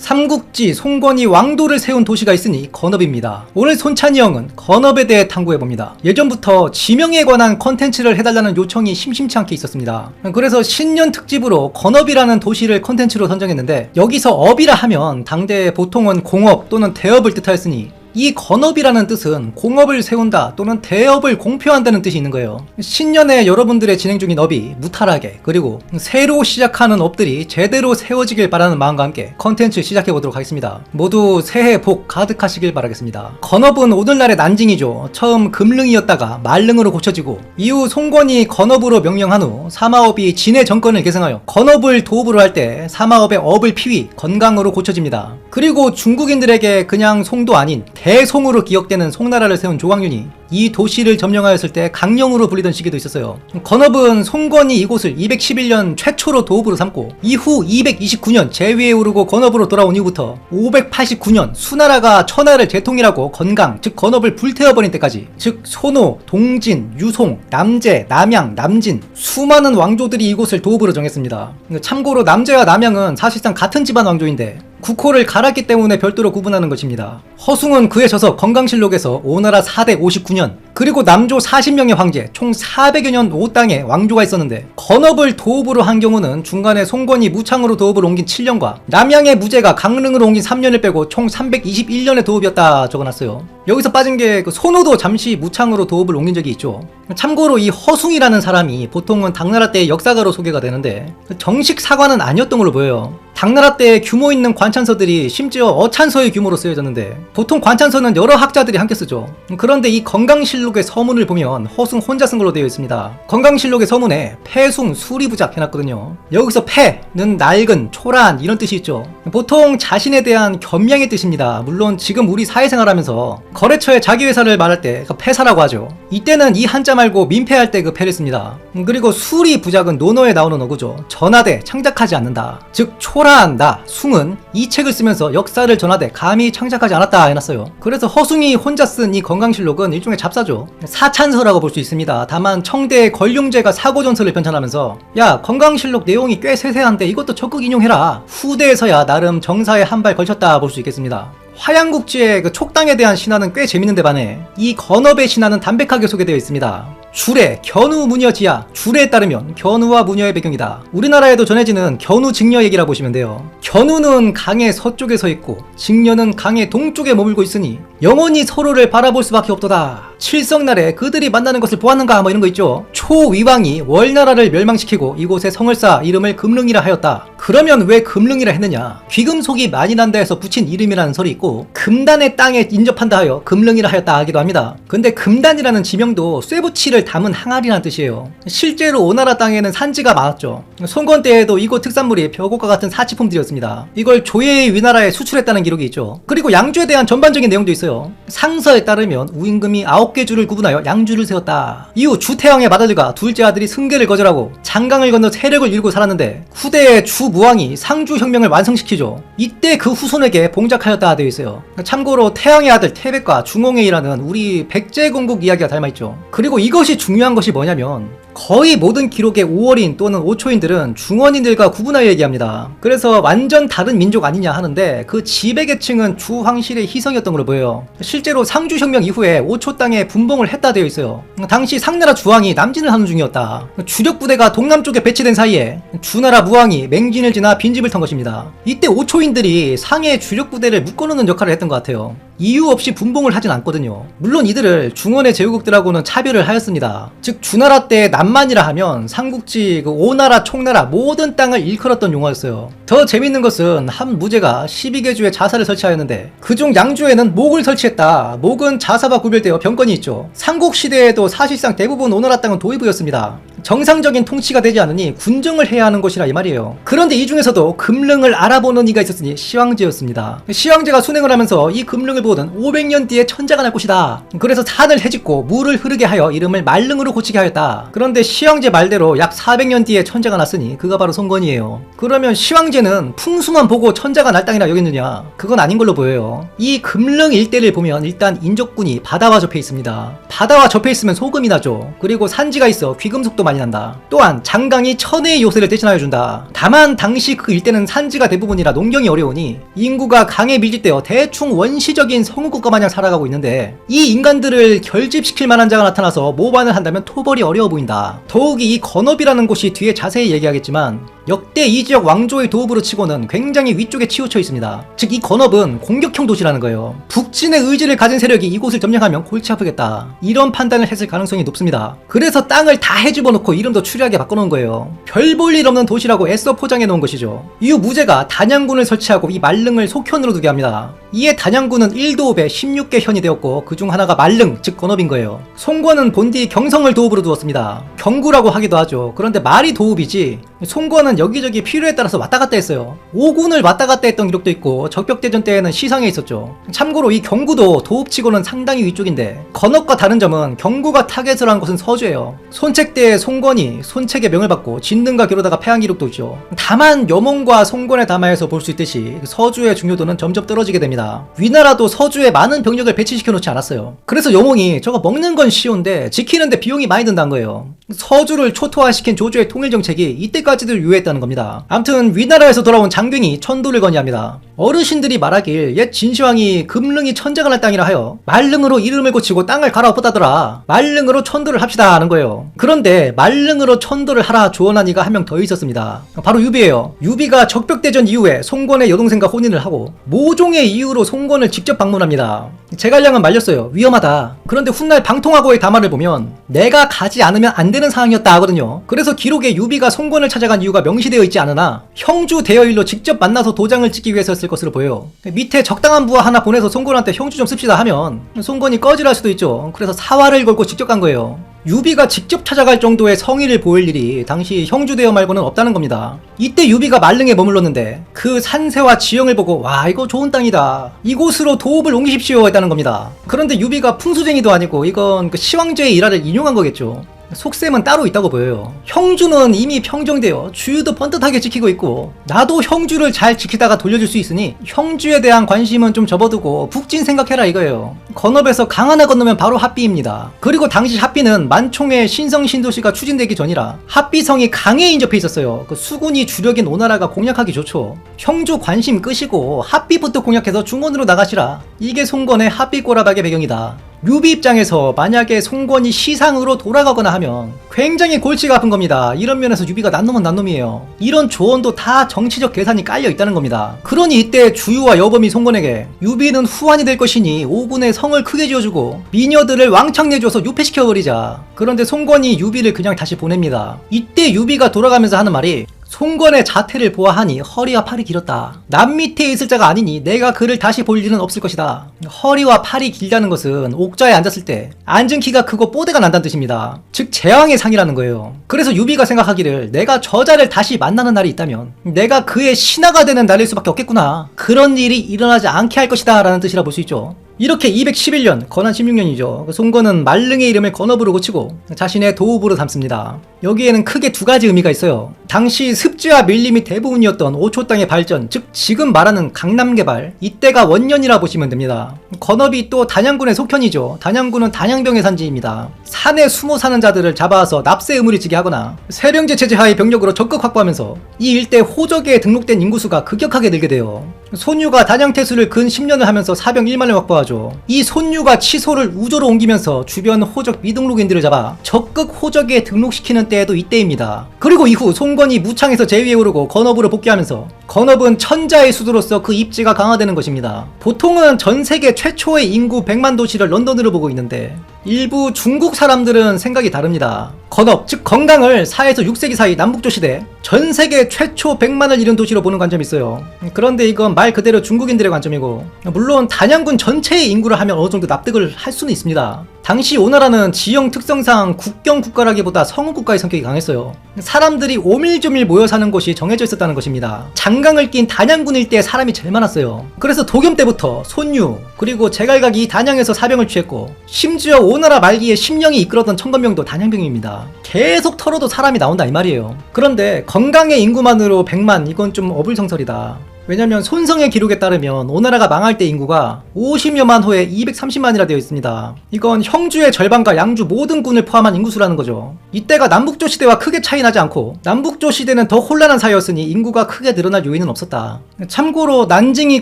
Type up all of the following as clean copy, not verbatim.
삼국지 송건이 왕도를 세운 도시가 있으니 건업입니다. 오늘 손찬이 형은 건업에 대해 탐구해봅니다. 예전부터 지명에 관한 컨텐츠를 해달라는 요청이 심심치 않게 있었습니다. 그래서 신년 특집으로 건업이라는 도시를 컨텐츠로 선정했는데, 여기서 업이라 하면 당대 보통은 공업 또는 대업을 뜻하였으니 이 건업이라는 뜻은 공업을 세운다 또는 대업을 공표한다는 뜻이 있는 거예요. 신년에 여러분들의 진행 중인 업이 무탈하게, 그리고 새로 시작하는 업들이 제대로 세워지길 바라는 마음과 함께 컨텐츠 시작해보도록 하겠습니다. 모두 새해 복 가득하시길 바라겠습니다. 건업은 오늘날의 난징이죠. 처음 금릉이었다가 말릉으로 고쳐지고, 이후 송건이 건업으로 명명한 후 사마업이 진해 정권을 계승하여 건업을 도읍으로 할 때 사마업의 업을 피위 건강으로 고쳐집니다. 그리고 중국인들에게 그냥 송도 아닌 대송으로 기억되는 송나라를 세운 조광윤이 이 도시를 점령하였을 때 강령으로 불리던 시기도 있었어요. 건업은 송건이 이곳을 211년 최초로 도읍으로 삼고, 이후 229년 제위에 오르고 건업으로 돌아온 이후부터 589년 수나라가 천하를 재통일하고 건강, 즉 건업을 불태워버린 때까지, 즉 소노, 동진, 유송, 남제, 남양, 남진 수많은 왕조들이 이곳을 도읍으로 정했습니다. 참고로 남제와 남양은 사실상 같은 집안 왕조인데 국호를 갈았기 때문에 별도로 구분하는 것입니다. 허숭은 그에 져서 건강실록에서 오나라 4대 59년, 그리고 남조 40명의 황제 총 400여 년 5땅에 왕조가 있었는데, 건업을 도읍으로 한 경우는 중간에 송건이 무창으로 도읍을 옮긴 7년과 남양의 무제가 강릉으로 옮긴 3년을 빼고 총 321년의 도읍이었다 적어놨어요. 여기서 빠진 게 소노도 잠시 무창으로 도읍을 옮긴 적이 있죠. 참고로 이 허숭이라는 사람이 보통은 당나라 때의 역사가로 소개가 되는데 정식 사관은 아니었던 걸로 보여요. 당나라 때 규모 있는 관찬서들이 심지어 어찬서의 규모로 쓰여졌는데, 보통 관찬서는 여러 학자들이 함께 쓰죠. 그런데 이 건강실록의 서문을 보면 허숭 혼자 쓴 걸로 되어 있습니다. 건강실록의 서문에 패숭 수리부작 해놨거든요. 여기서 패는 낡은, 초라한 이런 뜻이 있죠. 보통 자신에 대한 겸양의 뜻입니다. 물론 지금 우리 사회생활하면서 거래처에 자기 회사를 말할 때 패사라고 하죠. 이때는 이 한자 말고 민폐할 때 그 패를 씁니다. 그리고 수리부작은 논어에 나오는 어구죠. 전하되 창작하지 않는다, 즉 초라한다. 숭은 이 책을 쓰면서 역사를 전하되 감히 창작하지 않았다 해놨어요. 그래서 허숭이 혼자 쓴 이 건강실록은 일종의 잡사죠. 사찬서라고 볼 수 있습니다. 다만 청대의 권룡제가 사고전서를 편찬하면서 야, 건강실록 내용이 꽤 세세한데 이것도 적극 인용해라, 후대에서야 나름 정사에 한 발 걸쳤다 볼 수 있겠습니다. 화양국지의 그 촉당에 대한 신화는 꽤 재밌는데 반해 이 건업의 신화는 담백하게 소개되어 있습니다. 주례, 견우 무녀지야. 주례에 따르면 견우와 무녀의 배경이다. 우리나라에도 전해지는 견우 직녀 얘기라 보시면 돼요. 견우는 강의 서쪽에 서 있고 직녀는 강의 동쪽에 머물고 있으니 영원히 서로를 바라볼 수밖에 없도다. 칠성날에 그들이 만나는 것을 보았는가, 뭐 이런 거 있죠. 초위왕이 월나라를 멸망시키고 이곳에 성을 쌓아 이름을 금릉이라 하였다. 그러면 왜 금릉이라 했느냐? 귀금속이 많이 난다 해서 붙인 이름이라는 설이 있고, 금단의 땅에 인접한다 하여 금릉이라 하였다 하기도 합니다. 근데 금단이라는 지명도 쇠붙이를 담은 항아리라는 뜻이에요. 실제로 오나라 땅에는 산지가 많았죠. 송건 때에도 이곳 특산물이 벼곡과 같은 사치품들이었습니다. 이걸 조예의 위나라에 수출했다는 기록이 있죠. 그리고 양주에 대한 전반적인 내용도 있어요. 상서에 따르면 우임금이 9개 주를 구분하여 양주를 세웠다. 이후 주태왕의 맏아들과 둘째 아들이 승계를 거절하고 장강을 건너 세력을 이루고 살았는데, 후대의 주무왕이 상주혁명을 완성시키죠. 이때 그 후손에게 봉작하였다 되어 있어요. 참고로 태왕의 아들 태백과 중홍회이라는 우리 백제공국 이야기가 닮아있죠. 그리고 이것이 중요한 것이 뭐냐면, 거의 모든 기록의 5월인 또는 5초인들은 중원인들과 구분하여 얘기합니다. 그래서 완전 다른 민족 아니냐 하는데, 그 지배계층은 주황실의 희성이었던 걸로 보여요. 실제로 상주혁명 이후에 5초 땅에 분봉을 했다 되어 있어요. 당시 상나라 주왕이 남진을 하는 중이었다. 주력 부대가 동남쪽에 배치된 사이에 주나라 무왕이 맹진을 지나 빈집을 턴 것입니다. 이때 5초인들이 상의 주력 부대를 묶어놓는 역할을 했던 것 같아요. 이유 없이 분봉을 하진 않거든요. 물론 이들을 중원의 제후국들하고는 차별을 하였습니다. 즉 주나라 때 남만이라 하면 삼국지 그 오나라, 총나라 모든 땅을 일컬었던 용어였어요. 더 재밌는 것은 한 무제가 12개 주에 자사를 설치하였는데 그중 양주에는 목을 설치했다. 목은 자사와 구별되어 병건이 있죠. 삼국시대에도 사실상 대부분 오나라 땅은 도입부였습니다. 정상적인 통치가 되지 않으니 군정을 해야 하는 것이라 이 말이에요. 그런데 이 중에서도 금릉을 알아보는 이가 있었으니 시황제였습니다. 시황제가 순행을 하면서 이 금릉을 보거든 500년 뒤에 천자가 날 것이다. 그래서 산을 해짓고 물을 흐르게 하여 이름을 말릉으로 고치게 하였다. 그런데 시황제 말대로 약 400년 뒤에 천자가 났으니 그가 바로 송건이에요. 그러면 시황제는 풍수만 보고 천자가 날 땅이라 여겼느냐? 그건 아닌 걸로 보여요. 이 금릉 일대를 보면 일단 인적군이 바다와 접해 있습니다. 바다와 접해 있으면 소금이 나죠. 그리고 산지가 있어 귀금속도 많이 많이 난다. 또한 장강이 천혜의 요새를 대신하여 준다. 다만 당시 그 일대는 산지가 대부분이라 농경이 어려우니 인구가 강에 밀집되어 대충 원시적인 성국가 마냥 살아가고 있는데 이 인간들을 결집시킬 만한 자가 나타나서 모반을 한다면 토벌이 어려워 보인다. 더욱이 이 건업이라는 곳이 뒤에 자세히 얘기하겠지만 역대 이 지역 왕조의 도읍으로 치고는 굉장히 위쪽에 치우쳐 있습니다. 즉 이 건업은 공격형 도시라는 거예요. 북진의 의지를 가진 세력이 이곳을 점령하면 골치 아프겠다, 이런 판단을 했을 가능성이 높습니다. 그래서 땅을 다 해집어 놓고 이름도 추리하게 바꿔놓은 거예요. 별 볼 일 없는 도시라고 애써 포장해 놓은 것이죠. 이후 무제가 단양군을 설치하고 이 말릉을 속현으로 두게 합니다. 이에 단양군은 1도읍에 16개 현이 되었고 그중 하나가 말릉, 즉 건업인 거예요. 송권은 본디 경성을 도읍으로 두었습니다. 경구라고 하기도 하죠. 그런데 말이 도읍이지 송권은 여기저기 필요에 따라서 왔다 갔다 했어요. 5군을 왔다 갔다 했던 기록도 있고 적벽대전 때에는 시상에 있었죠. 참고로 이 경구도 도읍치고는 상당히 위쪽인데 건업과 다른 점은 경구가 타겟을 한 곳은 서주예요. 손책 때에 송권이 손책의 명을 받고 진등과 겨루다가 패한 기록도 있죠. 다만 여몽과 송권의 담화에서 볼 수 있듯이 서주의 중요도는 점점 떨어지게 됩니다. 위나라도 서주에 많은 병력을 배치시켜 놓지 않았어요. 그래서 여몽이 저거 먹는 건 쉬운데 지키는데 비용이 많이 든다는 거예요. 서주를 초토화시킨 조조의 통일 정책이 이때까지도 유효했다는 겁니다. 암튼 위나라에서 돌아온 장균이 천도를 건의합니다. 어르신들이 말하길 옛 진시황이 금릉이 천재가 날 땅이라 하여 말릉으로 이름을 고치고 땅을 갈아엎었다더라. 말릉으로 천도를 합시다 하는 거예요. 그런데 말릉으로 천도를 하라 조언한 이가 한 명 더 있었습니다. 바로 유비예요. 유비가 적벽대전 이후에 송권의 여동생과 혼인을 하고 모종의 이유로 송권을 직접 방문합니다. 제갈량은 말렸어요. 위험하다. 그런데 훗날 방통하고의 담화를 보면 내가 가지 않으면 안 되는 상황이었다 하거든요. 그래서 기록에 유비가 송권을 찾아간 이유가 명시되어 있지 않으나 형주 대여일로 직접 만나서 도장을 찍기 위해서였을 것으로 보여요. 밑에 적당한 부하 하나 보내서 송권한테 형주 좀 씁시다 하면 송권이 꺼지랄 수도 있죠. 그래서 사활을 걸고 직접 간 거예요. 유비가 직접 찾아갈 정도의 성의를 보일 일이 당시 형주대여 말고는 없다는 겁니다. 이때 유비가 말릉에 머물렀는데 그 산세와 지형을 보고 와, 이거 좋은 땅이다, 이곳으로 도읍을 옮기십시오 했다는 겁니다. 그런데 유비가 풍수쟁이도 아니고 이건 그 시황제의 일화를 인용한 거겠죠. 속셈은 따로 있다고 보여요. 형주는 이미 평정되어 주유도 번듯하게 지키고 있고 나도 형주를 잘 지키다가 돌려줄 수 있으니 형주에 대한 관심은 좀 접어두고 북진 생각해라 이거예요. 건업에서 강 하나 건너면 바로 합비입니다. 그리고 당시 합비는 만총의 신성 신도시가 추진되기 전이라 합비성이 강에 인접해 있었어요. 그 수군이 주력인 오나라가 공략하기 좋죠. 형주 관심 끄시고 합비부터 공략해서 중원으로 나가시라. 이게 송권의 합비 꼬라박의 배경이다. 유비 입장에서 만약에 송권이 시상으로 돌아가거나 하면 굉장히 골치가 아픈 겁니다. 이런 면에서 유비가 난놈은 난놈이에요. 이런 조언도 다 정치적 계산이 깔려 있다는 겁니다. 그러니 이때 주유와 여범이 송권에게 유비는 후환이 될 것이니 5군의 성을 크게 지어주고 미녀들을 왕창 내줘서 유폐시켜버리자. 그런데 송권이 유비를 그냥 다시 보냅니다. 이때 유비가 돌아가면서 하는 말이 송권의 자태를 보아하니 허리와 팔이 길었다. 남 밑에 있을 자가 아니니 내가 그를 다시 볼 일은 없을 것이다. 허리와 팔이 길다는 것은 옥좌에 앉았을 때 앉은 키가 크고 뽀대가 난다는 뜻입니다. 즉 제왕의 상이라는 거예요. 그래서 유비가 생각하기를 내가 저자를 다시 만나는 날이 있다면 내가 그의 신하가 되는 날일 수밖에 없겠구나. 그런 일이 일어나지 않게 할 것이다 라는 뜻이라 볼 수 있죠. 이렇게 211년, 건한 16년이죠. 송권은 말릉의 이름을 건업으로 고치고 자신의 도읍으로 삼습니다. 여기에는 크게 두 가지 의미가 있어요. 당시 습지와 밀림이 대부분이었던 오초 땅의 발전, 즉 지금 말하는 강남 개발, 이때가 원년이라 보시면 됩니다. 건업이 또 단양군의 속현이죠. 단양군은 단양병의 산지입니다. 산에 숨어 사는 자들을 잡아와서 납세 의무를 지게 하거나 세령제 체제 하의 병력으로 적극 확보하면서 이 일대 호적에 등록된 인구수가 급격하게 늘게 돼요. 손유가 단양태수를 근 10년을 하면서 사병 1만을 확보하죠. 이 손유가 치소를 우조로 옮기면서 주변 호적 미등록인들을 잡아 적극 호적에 등록시키는 때에도 이때입니다. 그리고 이후 송권이 무창에서 제위에 오르고 건업으로 복귀하면서 건업은 천자의 수도로서 그 입지가 강화되는 것입니다. 보통은 전 세계 최초의 인구 100만 도시를 런던으로 보고 있는데 일부 중국 사람들은 생각이 다릅니다. 건업, 즉 건강을 4에서 6세기 사이 남북조 시대 전 세계 최초 100만을 이룬 도시로 보는 관점이 있어요. 그런데 이건 말 그대로 중국인들의 관점이고 물론 단양군 전체의 인구를 하면 어느 정도 납득을 할 수는 있습니다. 당시 오나라는 지형 특성상 국경 국가라기보다 성읍 국가의 성격이 강했어요. 사람들이 오밀조밀 모여 사는 곳이 정해져 있었다는 것입니다. 장강을 낀 단양군 일대에 사람이 제일 많았어요. 그래서 도겸 때부터 손유 그리고 제갈각이 단양에서 사병을 취했고 심지어 오나라 말기에 심령이 이끌었던 청건병도 단양병입니다. 계속 털어도 사람이 나온다 이 말이에요. 그런데 건강의 인구만으로 100만 이건 좀 어불성설이다. 왜냐면 손성의 기록에 따르면 오나라가 망할 때 인구가 50여만 호에 230만이라 되어 있습니다. 이건 형주의 절반과 양주 모든 군을 포함한 인구수라는 거죠. 이때가 남북조 시대와 크게 차이 나지 않고 남북조 시대는 더 혼란한 사이였으니 인구가 크게 늘어날 요인은 없었다. 참고로 난징이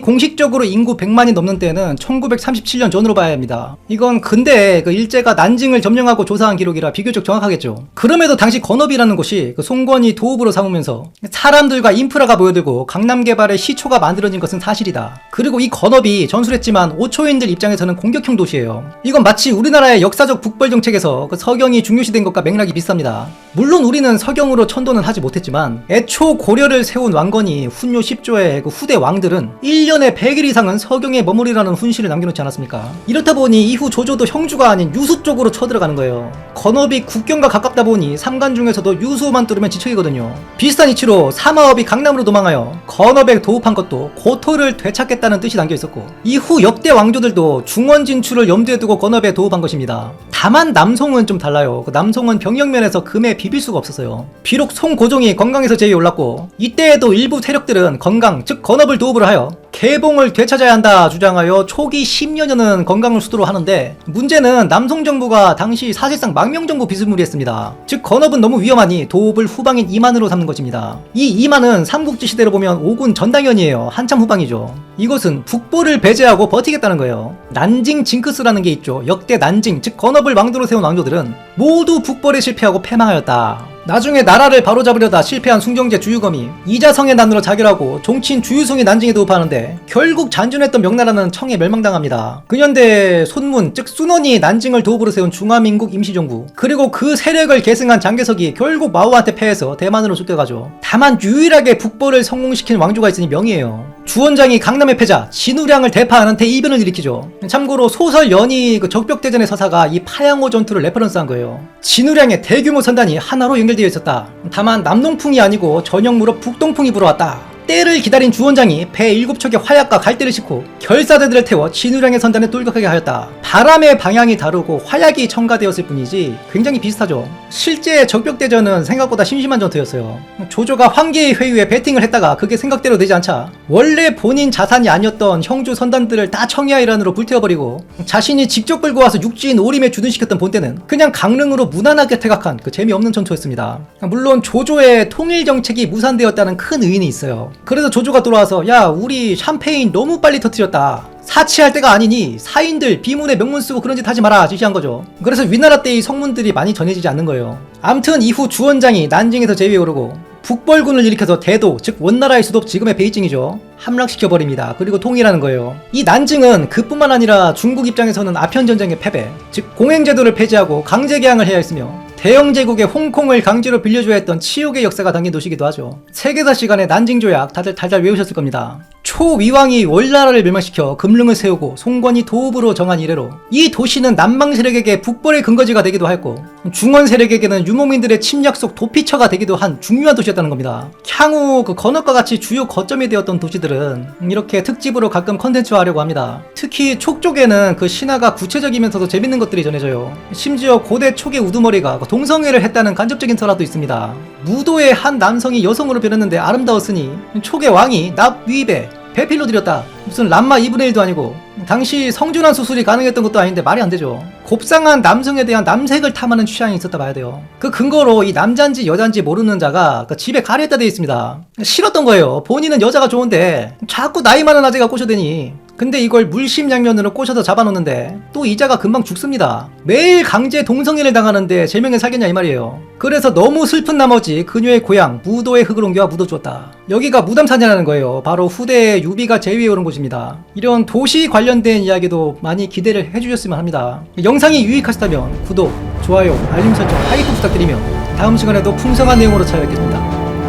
공식적으로 인구 100만이 넘는 때는 1937년 전으로 봐야 합니다. 이건 근대에 그 일제가 난징을 점령하고 조사한 기록이라 비교적 정확하겠죠. 그럼에도 당시 건업이라는 곳이 그 송건이 도읍으로 삼으면서 사람들과 인프라가 모여들고 강남 개발의 시초가 만들어진 것은 사실이다. 그리고 이 건업이 전술했지만 오초인들 입장에서는 공격형 도시예요. 이건 마치 우리나라의 역사적 북벌 정책에서 그 서경이 중요시된 것과 맥락이 비슷합니다. 물론 우리는 서경으로 천도는 하지 못했지만 애초 고려를 세운 왕건이 훈요 10조의 그 후대 왕들은 1년에 100일 이상은 서경에 머무리라는 훈시를 남겨놓지 않았습니까? 이렇다 보니 이후 조조도 형주가 아닌 유수 쪽으로 쳐들어가는 거예요. 건업이 국경과 가깝다 보니 삼간 중에서도 유수만 뚫으면 지척이거든요. 비슷한 이치로 사마업이 강남으로 도망하여 건업에 도읍한 것도 고토를 되찾겠다는 뜻이 담겨있었고 이후 역대 왕조들도 중원 진출을 염두에 두고 건업에 도읍한 것입니다. 다만 남송은 좀 달라요. 그 남송은 병력면에서 금에 비빌 수가 없었어요. 비록 송고종이 건강에서 제위 올랐고 이때에도 일부 세력들은 건강 즉 건업을 도읍을 하여 개봉을 되찾아야 한다 주장하여 초기 10년여는 건강을 수도로 하는데 문제는 남송 정부가 당시 사실상 망명정부 비스무리했습니다. 즉 건업은 너무 위험하니 도읍을 후방인 이만으로 삼는 것입니다. 이 이만은 삼국지 시대로 보면 오군 전당현이에요. 한참 후방이죠. 이것은 북보를 배제하고 버티겠다는 거예요. 난징 징크스라는 게 있죠. 역대 난징 즉 건업을 왕도로 세운 왕조들은 모두 북벌에 실패하고 패망하였다. 나중에 나라를 바로잡으려다 실패한 숭정제 주유검이 이자성의 난으로 자결하고 종친 주유성이 난징에 도읍하는데 결국 잔존했던 명나라는 청에 멸망당합니다. 근현대 손문 즉 순원이 난징을 도읍으로 세운 중화민국 임시정부 그리고 그 세력을 계승한 장개석이 결국 마오한테 패해서 대만으로 쫓겨가죠. 다만 유일하게 북벌을 성공시킨 왕조가 있으니 명이에요. 주원장이 강남의 패자 진우량을 대파하는 대이변을 일으키죠. 참고로 소설 연희 그 적벽대전의 서사가 이 파양호 전투를 레퍼런스한 거예요. 진우량의 대규모 선단이 하나로 연결되어 있었다. 다만 남동풍이 아니고 전역무로 북동풍이 불어왔다. 때를 기다린 주원장이 배 7척의 화약과 갈대를 싣고 결사대들을 태워 진우량의 선단에 돌격하게 하였다. 바람의 방향이 다르고 화약이 첨가되었을 뿐이지 굉장히 비슷하죠. 실제 적벽대전은 생각보다 심심한 전투였어요. 조조가 황계의 회유에 배팅을 했다가 그게 생각대로 되지 않자 원래 본인 자산이 아니었던 형주 선단들을 다 청야 일환으로 불태워버리고 자신이 직접 끌고 와서 육지인 오림에 주둔시켰던 본때는 그냥 강릉으로 무난하게 퇴각한 그 재미없는 전투였습니다. 물론 조조의 통일정책이 무산되었다는 큰 의인이 있어요. 그래서 조조가 돌아와서 야 우리 샴페인 너무 빨리 터뜨렸다. 사치할 때가 아니니 사인들 비문에 명문 쓰고 그런 짓 하지 마라 지시한 거죠. 그래서 위나라 때의 성문들이 많이 전해지지 않는 거예요. 암튼 이후 주원장이 난징에서 제위에 오르고 북벌군을 일으켜서 대도 즉 원나라의 수도 지금의 베이징이죠. 함락시켜버립니다. 그리고 통일하는 거예요. 이 난징은 그뿐만 아니라 중국 입장에서는 아편전쟁의 패배 즉 공행제도를 폐지하고 강제개항을 해야 했으며 대영제국의 홍콩을 강제로 빌려줘야 했던 치욕의 역사가 담긴 도시이기도 하죠. 세계사 시간에 난징조약 다들 달달 외우셨을 겁니다. 초위왕이 월나라를 멸망시켜 금릉을 세우고 송건이 도읍으로 정한 이래로 이 도시는 남방 세력에게 북벌의 근거지가 되기도 했고 중원 세력에게는 유목민들의 침략 속 도피처가 되기도 한 중요한 도시였다는 겁니다. 향후 그 건업과 같이 주요 거점이 되었던 도시들은 이렇게 특집으로 가끔 컨텐츠화하려고 합니다. 특히 촉 쪽에는 그 신화가 구체적이면서도 재밌는 것들이 전해져요. 심지어 고대 촉의 우두머리가 동성애를 했다는 간접적인 설화도 있습니다. 무도의 한 남성이 여성으로 변했는데 아름다웠으니 촉의 왕이 납위배 배필로 들였다. 무슨 람마 2분의 1도 아니고 당시 성준환 수술이 가능했던 것도 아닌데 말이 안 되죠. 곱상한 남성에 대한 남색을 탐하는 취향이 있었다 봐야 돼요. 그 근거로 이 남잔지 여잔지 모르는 자가 그 집에 가려다 돼 있습니다. 싫었던 거예요. 본인은 여자가 좋은데 자꾸 나이 많은 아재가 꼬셔대니. 근데 이걸 물심양면으로 꼬셔서 잡아놓는데 또 이자가 금방 죽습니다. 매일 강제 동성애를 당하는데 제명에 살겠냐 이 말이에요. 그래서 너무 슬픈 나머지 그녀의 고향 무도의 흙을 옮겨 묻어주었다. 여기가 무담산이라는 거예요. 바로 후대에 유비가 제위에 오른 곳입니다. 이런 도시 관련된 이야기도 많이 기대를 해주셨으면 합니다. 영상이 유익하셨다면 구독, 좋아요, 알림 설정, 하이프 부탁드리며 다음 시간에도 풍성한 내용으로 찾아뵙겠습니다.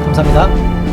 감사합니다.